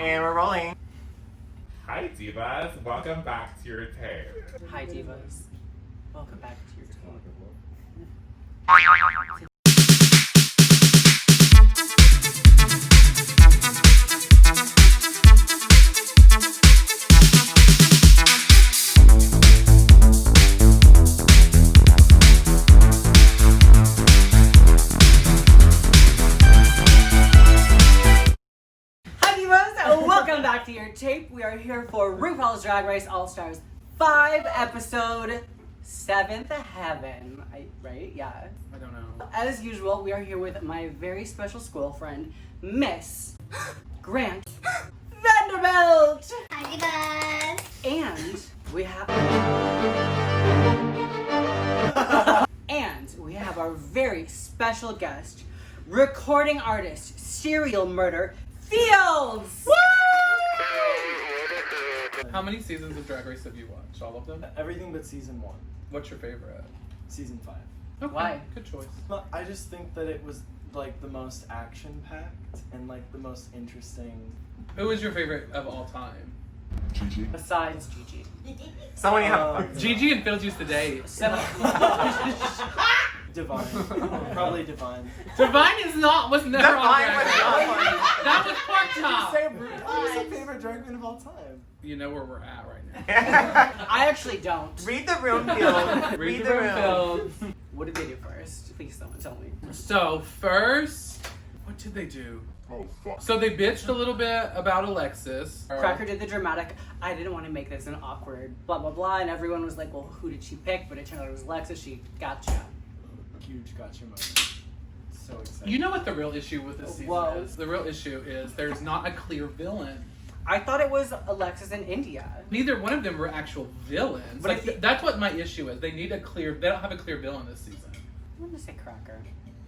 And we're rolling. Hi divas, welcome back to your tape. Hi divas. Welcome back to your tape. Welcome back to your tape. We are here for RuPaul's Drag Race All-Stars 5 episode 7th Heaven. Right? Yeah. I don't know. As usual, we are here with my very special school friend, Miss Grant Vanderbilt. Hi, guys. And we have our very special guest, recording artist, serial murder, Fields. How many seasons of Drag Race have you watched? All of them? Everything but season 1. What's your favorite? Season 5. Okay. Why? Good choice. Well, I just think that it was like the most action-packed and like the most interesting. Who is your favorite of all time? Gigi. Besides Gigi. Someone you have Gigi and Fields used to date. Divine. Probably Divine. Divine was never on Divine Drag was Race. not funny. That was Pork Chop. Who's your favorite drag queen of all time? You know where we're at right now. I actually don't. Read the room, Fields. Read the room, Fields. What did they do first? Please someone tell me. So first, what did they do? Oh, fuck. So they bitched a little bit about Alexis. Cracker did the dramatic, I didn't want to make this an awkward blah blah blah, and everyone was like, well, who did she pick? But it turned out it was Alexis. She gotcha. Huge gotcha moment. So excited. You know what the real issue with this season Whoa. is? The real issue is there's not a clear villain. I thought it was Alexis and India. Neither one of them were actual villains. But Like, that's what my issue is. They don't have a clear villain this season. I'm gonna say Cracker.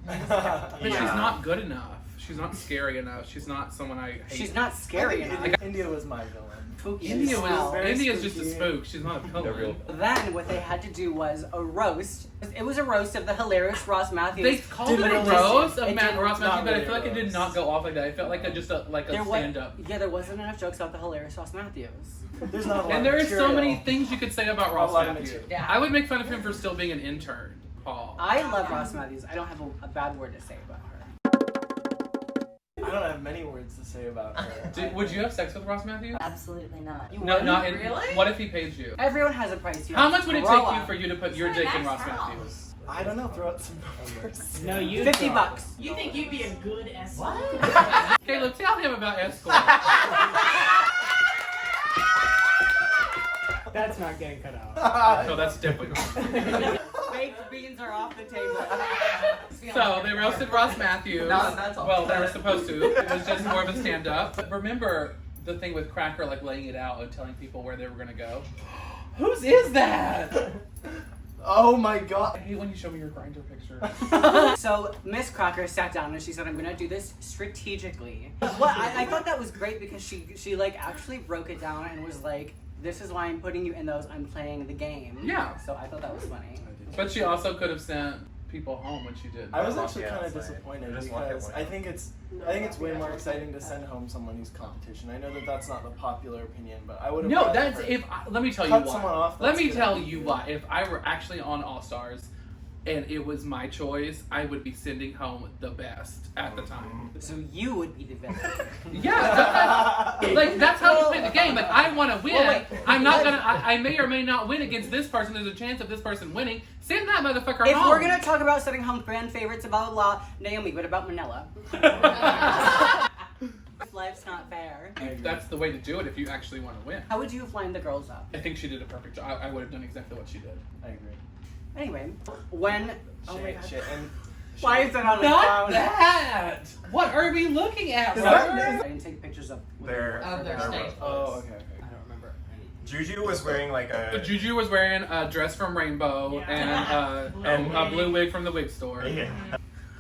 But she's Yeah. not good enough. She's not scary enough. She's not someone I hate. She's not scary I enough. think India was my villain. Spooky India as well. very India's just a spooky. spook. She's not a villain. Then what they had to do was a roast. It was a roast of the hilarious Ross Matthews. They called it a Didn't roast it of Matt didn't- Ross Matthews, but I really feel like it did roast. not go off like that. It felt like a There was- stand-up. Yeah, there wasn't enough jokes about the hilarious Ross Matthews. There's not a lot And there of are so many material. things you could say about A Ross lot of Matthews. material. Yeah. I would make fun of him for still being an intern, Paul. I love Ross Matthews. I don't have a bad word to say about her. I don't have many words to say about her. Would you have sex with Ross Matthews? Absolutely not. No, not in, Really? What if he paid you? Everyone has a price. You How have much to would it grow take you up. for you to put your It's a dick in nice Ross house. Matthews? I don't know. Throw out some numbers. No, you $50. You think you'd be a good escort? Caleb, tell him about escort. That's not getting cut out. No, that's definitely not. Baked beans are off the table. So they roasted Ross Matthews. No, that's all. Well, they were supposed to. It was just more of a stand-up. But remember the thing with Cracker, like laying it out and telling people where they were gonna go. Whose is that? Oh my god. I hate when you show me your Grindr picture. So Miss Crocker sat down and she said, "I'm gonna do this strategically." What I thought that was great because she like actually broke it down and was like, "This is why I'm putting you in those. I'm playing the game." Yeah. So I thought that was funny. But she also could have sent people home when she did. I was actually Yeah, kind of it's like, disappointed I just want because it I think it's way more exciting to send home someone who's competition. I know that that's not the popular opinion, but I would have. No, that's let me tell you Cut why. someone off, Let that's me good. tell you why. If I were actually on All Stars and it was my choice, I would be sending home the best at the time. So you would be the villain. Yeah, that's how you play the game. Like, I want to win. Well, wait. I'm not gonna. I may or may not win against this person. There's a chance of this person winning. Send that motherfucker If home. we're gonna talk about setting home fan favorites, blah blah blah, Naomi, what about Manila? Life's not fair. That's the way to do it if you actually want to win. How would you have lined the girls up? I think she did a perfect job. I would have done exactly what she did. I agree. Anyway, when oh my god, Shit, and why is that on the Not phone? that. What are we looking at, Is Robert? that- I didn't take pictures of. Their their their stage. roast. oh, okay. I don't remember. Juju was wearing like a. Juju was wearing a dress from Rainbow and a blue wig from the wig store. Yeah.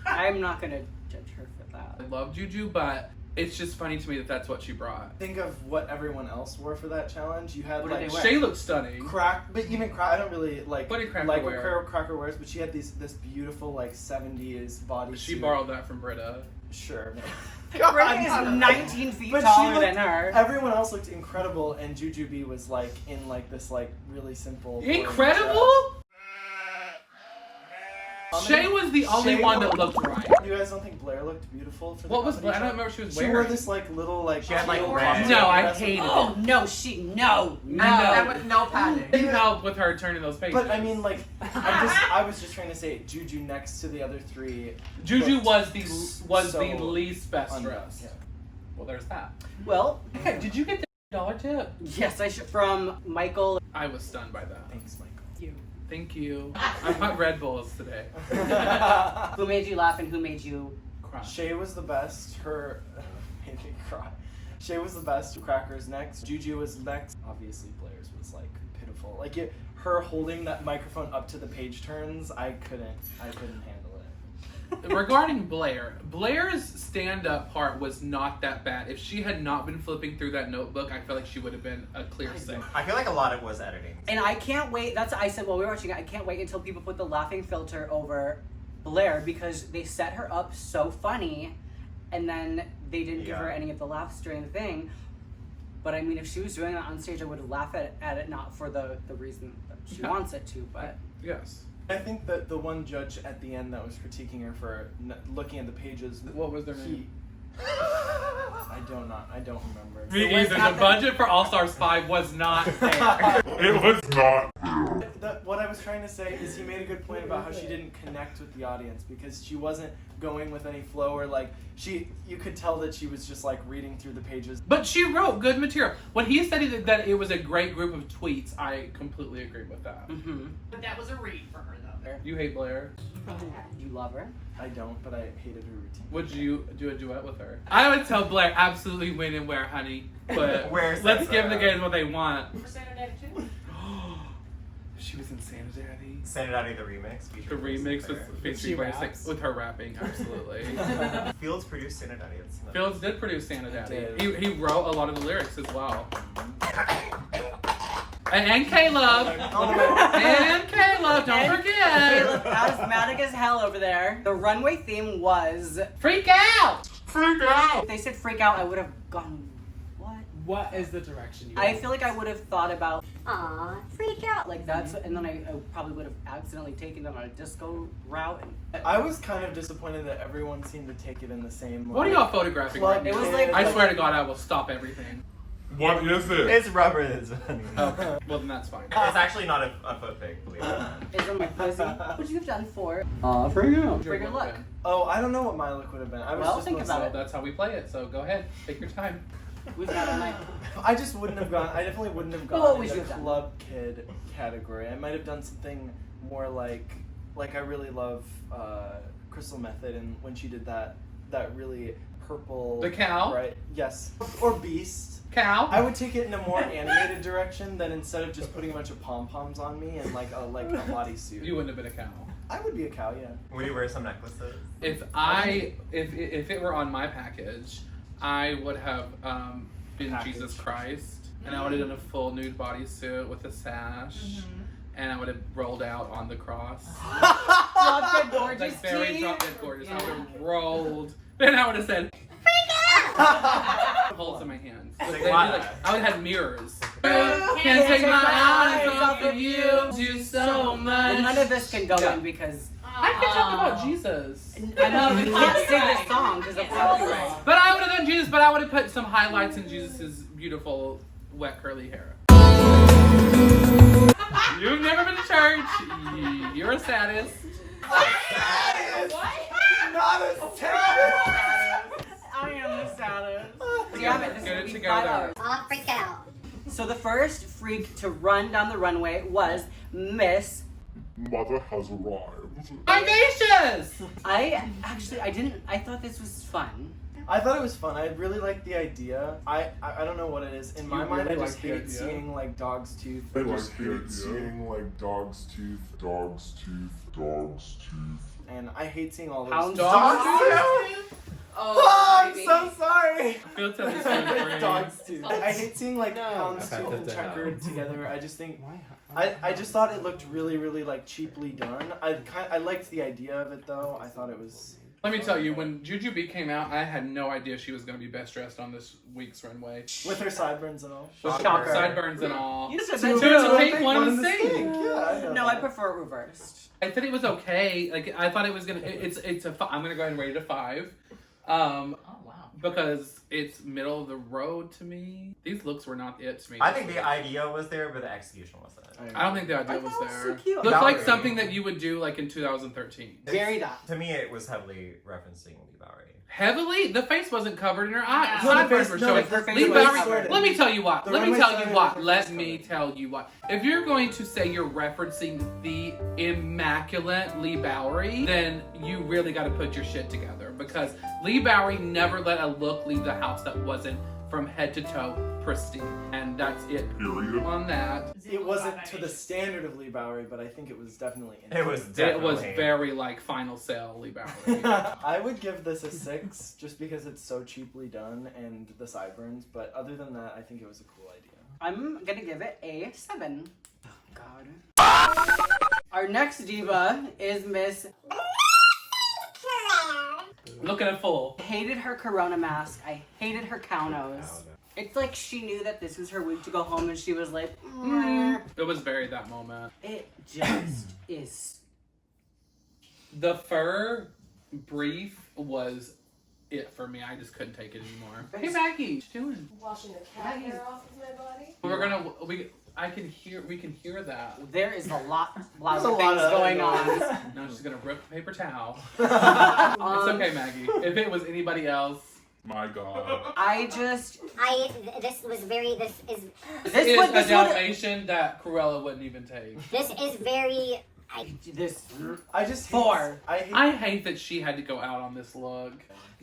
I'm not gonna judge her for that. I love Juju, but it's just funny to me that that's what she brought. Think of what everyone else wore for that challenge. You had What did like they wear? Shay looks stunning. but even I don't really like What did Cracker like wear? what Cracker wears, but she had this beautiful like 70s body. She borrowed that from Britta. Sure. Brittany is 19 feet But she taller looked- than her. Everyone else looked incredible, and Jujubee was like in like this like really simple. boring Incredible? dress. Shay was the only Shay one that looked- looked right. You guys don't think Blair looked beautiful for the What was comedy Blair? I don't show? remember what she was She wearing. wore this like little like. She had, like, teal red. dress No, I with- hated it. Oh no, no. And with no padding. Didn't help with her turning those pages. But I mean, like, I was just trying to say, Juju next to the other three. Juju looked was so the least best un- dressed. yeah. Well, there's that. Well, Okay, did you get the $1 tip? yes, I should. From Michael. I was stunned by that. Thanks, Michael. Thank you. I bought Red Bulls today. Who made you laugh and who made you? Cry. Shay was the best. Her made me cry. Shay was the best. Crackers next. Juju was next. Obviously, Blair's was like pitiful. Like her holding that microphone up to the page turns. I couldn't handle it. Regarding Blair, Blair's stand-up part was not that bad. If she had not been flipping through that notebook, I feel like she would have been a clear save. I feel like a lot of it was editing. And I can't wait. That's I said while we were watching it. I can't wait until people put the laughing filter over Blair because they set her up so funny, and then they didn't give her Yeah. any of the laughs during the thing. But I mean, if she was doing that on stage, I would laugh at it, not for the reason that she Yeah. wants it to, but. Yes. I think that the one judge at the end that was critiquing her for looking at the pages. What was their name? I don't remember. Me either. The budget for All Stars 5 was not there. It was not. What I was trying to say is he made a good point about how she didn't connect with the audience because she wasn't going with any flow or like you could tell that she was just like reading through the pages. But she wrote good material. When he said that it was a great group of tweets, I completely agree with that. Mm-hmm. But that was a read for her, though. You hate Blair. You love her? I don't, but I hated her routine. Would you do a duet with her? I would tell Blair absolutely win and wear, honey. But Where's let's that, give the gays what they want. For Saturday too. She was in Santa Daddy. Send it out of the remix. The remix with featuring She Blair raps? with her rapping, absolutely. Fields produced Santa Daddy. It's not- Fields did produce Santa Daddy. Did. He wrote a lot of the lyrics as well. And Caleb. And Caleb, don't And forget. Caleb, asthmatic as hell over there. The runway theme was. Freak out. If they said freak out, I would have gone. What? What is the direction you I want? feel like I would have thought about Aw, freak out. like that's, and then I probably would have accidentally taken them on a disco route. I was kind of disappointed that everyone seemed to take it in the same. What are y'all photographing Club right now? It was like- I swear to God, I will stop everything. What is it? It's rubber that's funny. Oh, well then that's fine. It's actually not a foot pig, believe it or not. Is it my pussy? What would you have done for? Freak out. For your look. Oh, I don't know what my look would have been. I was Well, just think gonna about say- it. That's how we play it. So go ahead, take your time. We've got all night. I just wouldn't have gone. I definitely wouldn't have Well, what gone would in you the have done? club kid category. I might have done something more like I really love Crystal Method, and when she did that really purple. The cow? Right. Yes. Or Beast. Cow. I would take it in a more animated direction than instead of just putting a bunch of pom poms on me and like a bodysuit. You wouldn't have been a cow. I would be a cow, yeah. Would you wear some necklaces? If it were on my package, I would have been Package. Jesus Christ, and I would have done a full nude bodysuit with a sash, and I would have rolled out on the cross. Drop dead gorgeous Like very tea. drop dead gorgeous. I would have rolled. Then I would have said, holes in my hands. Like They'd be what? like- I would have had mirrors. Can't take my eyes off of you. Do so much. Well, none of this can go Yeah. in because I could talk about Jesus. I mean you can't sing this song because of copyright. But I would have done Jesus, but I would have put some highlights in Jesus' beautiful, wet, curly hair. You've never been to church. You're a status. Not a saddest. I am the saddest. Damn it, this Get it is together. 5 hours. Aw, freak out. So the first freak to run down the runway was Miss. Mother has arrived. Vivacious! I thought this was fun. I thought it was fun. I really liked the idea. I don't know what it is. In my You mind, really I just like the hate idea? seeing like dog's tooth. I just hate seeing like dog's tooth, dog's tooth, dog's tooth. And I hate seeing all those. Hound's Dog's tooth? Oh, I'm so sorry. Feel to this one, Dog's tooth. I hate seeing like hound's Okay, tooth and that's checkered together. I just think I just thought it looked really like cheaply done. I liked the idea of it though. I thought it was Let me tell you, when Juju B came out, I had no idea she was going to be best dressed on this week's runway. With her sideburns and all. With Shocker. sideburns and all. You said Two that in too. the pink, one in in the the stink. stink. Yeah, I know No, I that. prefer it reversed. I thought it was okay. Like, I thought it was going to, I'm going to go ahead and rate it a 5. Oh wow. Because it's middle of the road to me. These looks were not it to me. I think the idea was there, but the execution wasn't. I don't think the idea I was thought it was there. so cute. Looked like Bowery. something that you would do like in 2013. Very that. To me, it was heavily referencing Lee Bowery. Heavily, the face wasn't covered in her eyes. No, Sideburns the were face- showing. no, her face Lee was Bowery. covered. Let me tell you what. The Let me runway tell you started what. with her Let face me covered. tell you what. If you're going to say you're referencing the immaculate Lee Bowery, then you really got to put your shit together, because Lee Bowery never let a look leave the house that wasn't from head to toe pristine, and that's it. Period. On that, It wasn't to the standard of Lee Bowery, but I think it was definitely. It was definitely. it was very like final sale Lee Bowery. I would give this a 6 just because it's so cheaply done and the sideburns, but other than that, I think it was a cool idea. I'm gonna give it a 7. Oh God. Our next diva is Miss. Look at it full. I hated her Corona mask. I hated her cownos. It's like she knew that this was her week to go home, and she was like, It was very that moment. It just is. The fur brief was it for me. I just couldn't take it anymore. Hey Maggie, what you doing? Washing the cat hair off of my body. We can hear that. There is a lot There's of a lot things of going on. Now she's gonna rip the paper towel. Um, It's okay, Maggie. If it was anybody else, My God. This was very, this is This it's would a this would Dalmatian that Cruella wouldn't even take. this is very, this I just hate, 4. I hate that she had to go out on this look,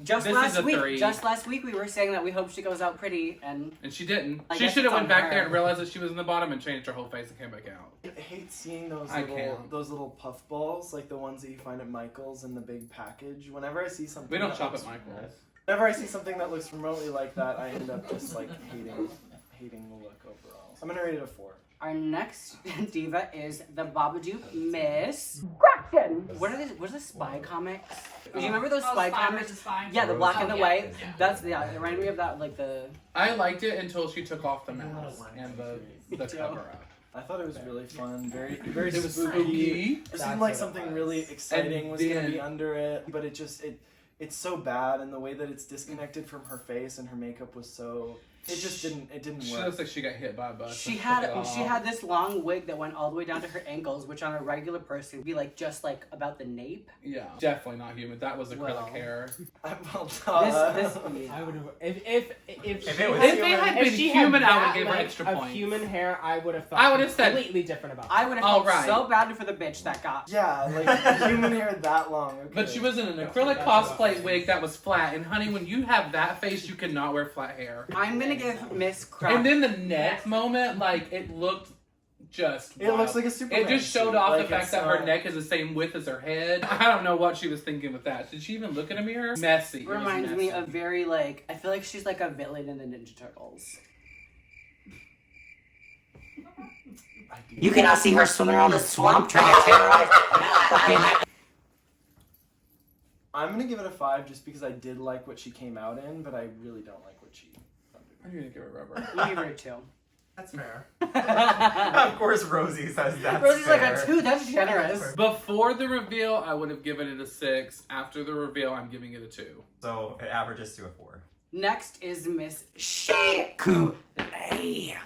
Just This is last a week. 3. Just last week we were saying that we hope she goes out pretty, and and she didn't. I She guess should have it's went on back her. there and realized that she was in the bottom and changed her whole face and came back out. I hate seeing those I little, can't. those little puff balls, like the ones that you find at Michael's in the big package. Whenever I see something, We don't that shop looks- at Michael's. Whenever I see something that looks remotely like that, I end up just like hating the look overall. I'm gonna rate it a 4. our next diva is the Babadook Miss Gretchen. What are these? What are the spy comics? Do you remember those spy comics? Yeah, the black and the white. That's it reminded me of that, like the. I liked it until she took off the mask and the cover up. I thought it was really fun, very It was spooky. spooky. It seemed like something really exciting was gonna be then- under it, but it's so bad, and the way that it's disconnected from her face and her makeup was so. It just didn't She work. looks like she got hit by a bus. She and had took it off. she had this long wig that went all the way down to her ankles, which on a regular person would be like just like about the nape. Yeah, definitely not human. That was acrylic Well. hair. Well, This I would have if If she it was was- If they had if been she human, had I would that give her length extra of points. human hair, I would have thought I would have said- completely different about. I would have All felt right. so bad for the bitch that got. yeah, like human hair that long. Okay. But she was in an acrylic cosplay wig that was flat. And honey, when you have that face, you cannot wear flat hair. I'm gonna give Miss Croc. And then the neck moment, like, it looked just It wild. looks like a Superman It just showed suit. off Like, the fact it's that her not- neck is the same width as her head. I don't know what she was thinking with that. Did she even look in a mirror? Messy. It was reminds me messy. of very like I feel like she's like a villain in the Ninja Turtles. You cannot see her swimming around the swamp trying to terrorize. I'm gonna give it a 5 just because I did like what she came out in, but I really don't like what she. I'm gonna give it rubber. You give her a 2. That's fair. Of course, Rosie says that's Rosie's like fair. a 2. That's generous. Before the reveal, I would have given it a 6. After the reveal, I'm giving it a 2. So it averages to a 4. Next is Miss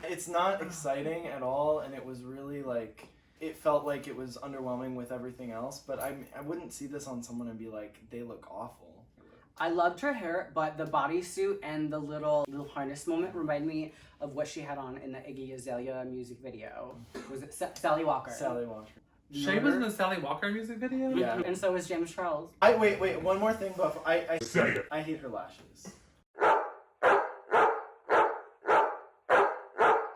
It's not exciting at all, and it was really like. It felt like it was underwhelming with everything else, but I wouldn't see this on someone and be like, they look awful. I loved her hair, but the bodysuit and the little harness moment remind me of what she had on in the Iggy Azalea music video. Was it Sally Walker? Sally Walker. Shay was in the Sally Walker music video? Yeah. And so was James Charles. Wait, one more thing, Buff. I Say it. I hate her lashes.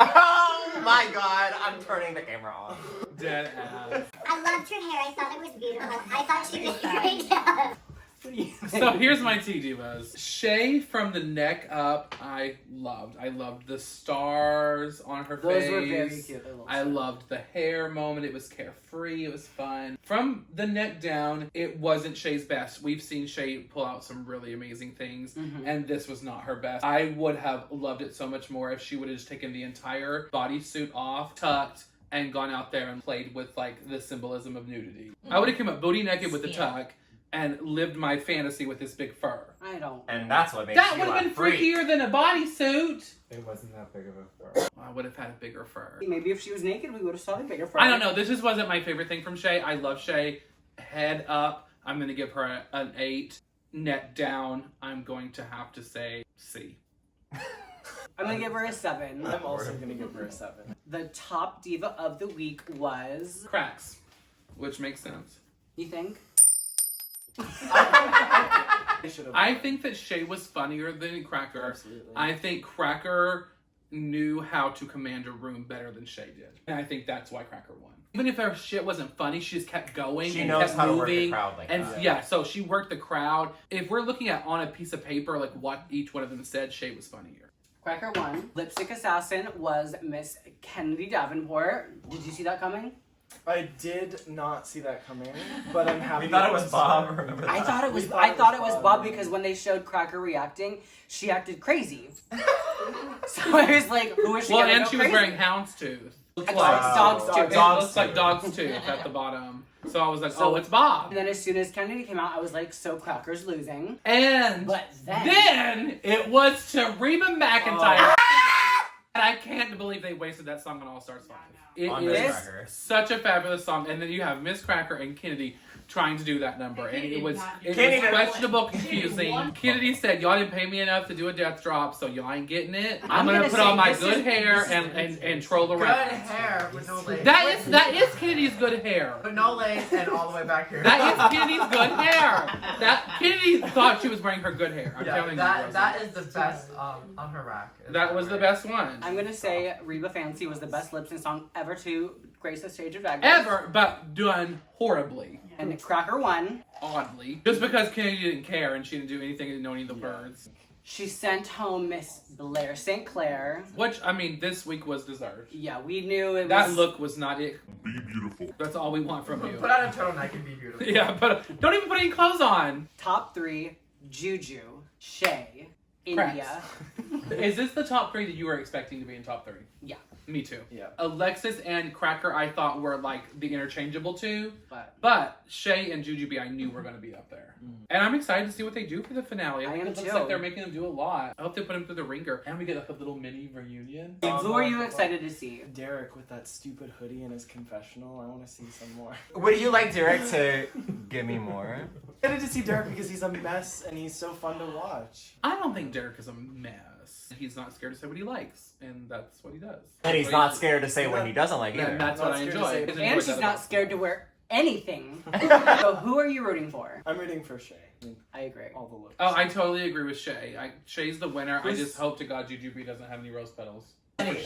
Oh my god, I'm turning the camera off. Dead ass. I loved her hair. I thought it was beautiful. I thought she was very good. What do you think? So here's my tea divas. Shay from the neck up, I loved. I loved the stars on her face. Those were very cute. I loved the hair moment. It was carefree. It was fun. From the neck down, it wasn't Shay's best. We've seen Shay pull out some really amazing things, and this was not her best. I would have loved it so much more if she would have just taken the entire bodysuit off, tucked, and gone out there and played with like the symbolism of nudity. I would have come up booty naked with the tuck and lived my fantasy with this big fur. I don't. And that's what makes That you would have been a freak. freakier than a bodysuit. It wasn't that big of a fur. I would have had a bigger fur. Maybe if she was naked, we would have saw the bigger fur. I don't know. This just wasn't my favorite thing from Shay. I love Shay. Head up, I'm going to give her an 8. Neck down, I'm going to have to say C. I'm gonna give her a 7. I'm also gonna give her a 7. The top diva of the week was. Cracks, which makes sense. You think? I think that Shay was funnier than Cracker. Absolutely. I think Cracker knew how to command a room better than Shay did. And I think that's why Cracker won. Even if her shit wasn't funny, she just kept going She and knows kept how to moving. work the crowd like and that. yeah, so she worked the crowd. If we're looking at on a piece of paper, like what each one of them said, Shay was funnier. Cracker won. Lipstick Assassin was Miss Kennedy Davenport. Did you see that coming? I did not see that coming, but I'm happy. We thought it was Bob. Remember that? I thought it was Bob. Bob because when they showed Cracker reacting, she acted crazy. So I was like, who is she Well, gonna and go she was crazy? wearing houndstooth. Looks It's like like dog's tooth. It looks like dog's tooth at the bottom. So I was like, oh, it's Bob. And then as soon as Kennedy came out, I was like, so Cracker's losing. And But then it was to Reba McEntire. And I can't believe they wasted that song on All Stars 5. It On Miss is Cracker. such a fabulous song. And then you have Miss Cracker and Kennedy trying to do that number. And it was Kennedy did- questionable, confusing. Kennedy said, y'all didn't pay me enough to do a death drop, so y'all ain't getting it. I'm gonna put say on my this good is- hair and troll around. Good hair with no lace. That is Kennedy's good hair. But no lace and all the way back here. That is Kennedy's good hair. That Kennedy thought she was wearing her good hair. I'm telling you, Rosie. that is the best on her rack. That was the best one. I'm gonna say Reba Fancy was the best lip sync song ever to grace the stage of Drag Race. Ever, but done horribly. And Cracker won. Oddly. Just because Kennedy didn't care and she didn't do anything and didn't know any of the words. She sent home Miss Blair St. Clair. Which, I mean, this week was deserved. Yeah, we knew it was. That look was not it. Be beautiful. That's all we want from you. Put on a turtleneck and be beautiful. Yeah, but don't even put any clothes on. Top 3, Juju, Shay, India. Is this the top 3 that you were expecting to be in top 3? Yeah. Me too. Yeah. Alexis and Cracker I thought were like the interchangeable two. But Shay and Jujubee I knew were going to be up there. And I'm excited to see what they do for the finale. I think am it looks too. like they're making them do a lot. I hope they put them through the ringer. And we get like a little mini reunion. who are you excited to see? Derek with that stupid hoodie in his confessional. I want to see some more. Would you like Derek to give me more? I'm excited to see Derek because he's a mess and he's so fun to watch. I don't think Derek is a mess. He's not scared to say what he likes. And that's what he does. And he's not scared to say what he doesn't like either. And that's what I enjoy. And she's not scared to wear anything. So who are you rooting for? I'm rooting for Shay. I agree. All the looks. Oh, I totally agree with Shay. Shay's the winner. I just hope to God Jujubee doesn't have any rose petals.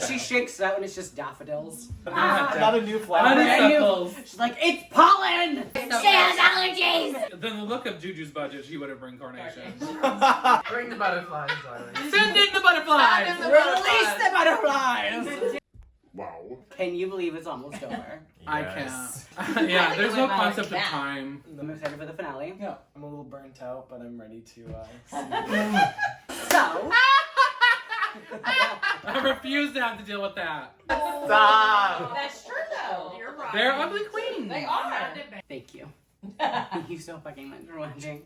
She shakes that when it's just daffodils. Not a new flower. Honeysuckles. She's like, it's pollen! She has allergies! Then the look of Juju's budget, she would have bring carnations. Bring the butterflies, darling. Send in the butterflies! Release the butterflies! Wow. Can you believe it's almost over? I can't. Yeah, there's no concept of time. I'm excited for the finale. Yeah. I'm a little burnt out, but I'm ready to So, I refuse to have to deal with that. Stop! That's true though. You're right. They're ugly queens. They are. thank you. Thank you so fucking much for watching.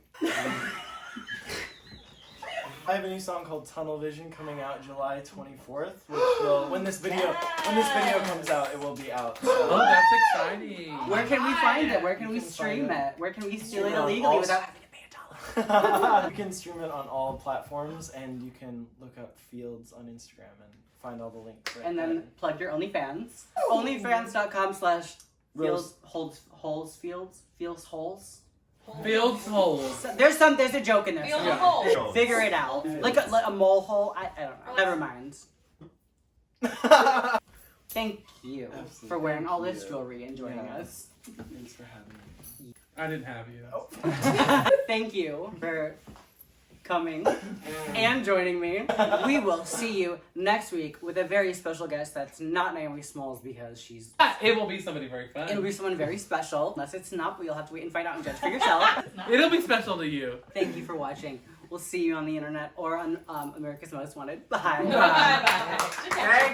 I have a new song called Tunnel Vision coming out July 24th, which will, when this video comes out, it will be out. Oh, that's exciting. Where can we find it? Where can we You can stream find it? Where can we steal it Stream it on illegally all- without having to pay $1? You can stream it on all platforms, and you can look up Fields on Instagram and find all the links right And there. then plug your OnlyFans. OnlyFans.com/Fields holds holes fields holes. Fields holes. So there's a joke in there. Feel So the hole. figure it out. Like a mole hole. I don't know. Never mind. Thank you Absolutely. for wearing all this Thank you. jewelry and joining Yeah. us. Thanks for having me. I didn't have you. Thank you for coming and joining me. We will see you next week with a very special guest that's not Naomi Smalls because she's... It will be somebody very fun. It'll be someone very special. Unless it's not, but you'll have to wait and find out and judge for yourself. It'll be special to you. Thank you for watching. We'll see you on the internet or on America's Most Wanted. Bye. Thank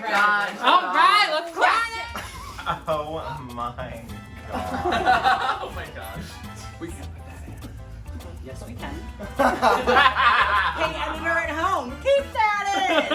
God. All right, let's cry. Oh my god. Oh my gosh. We can't put that in. Yes, we can. Hey, editor at home, keep that in.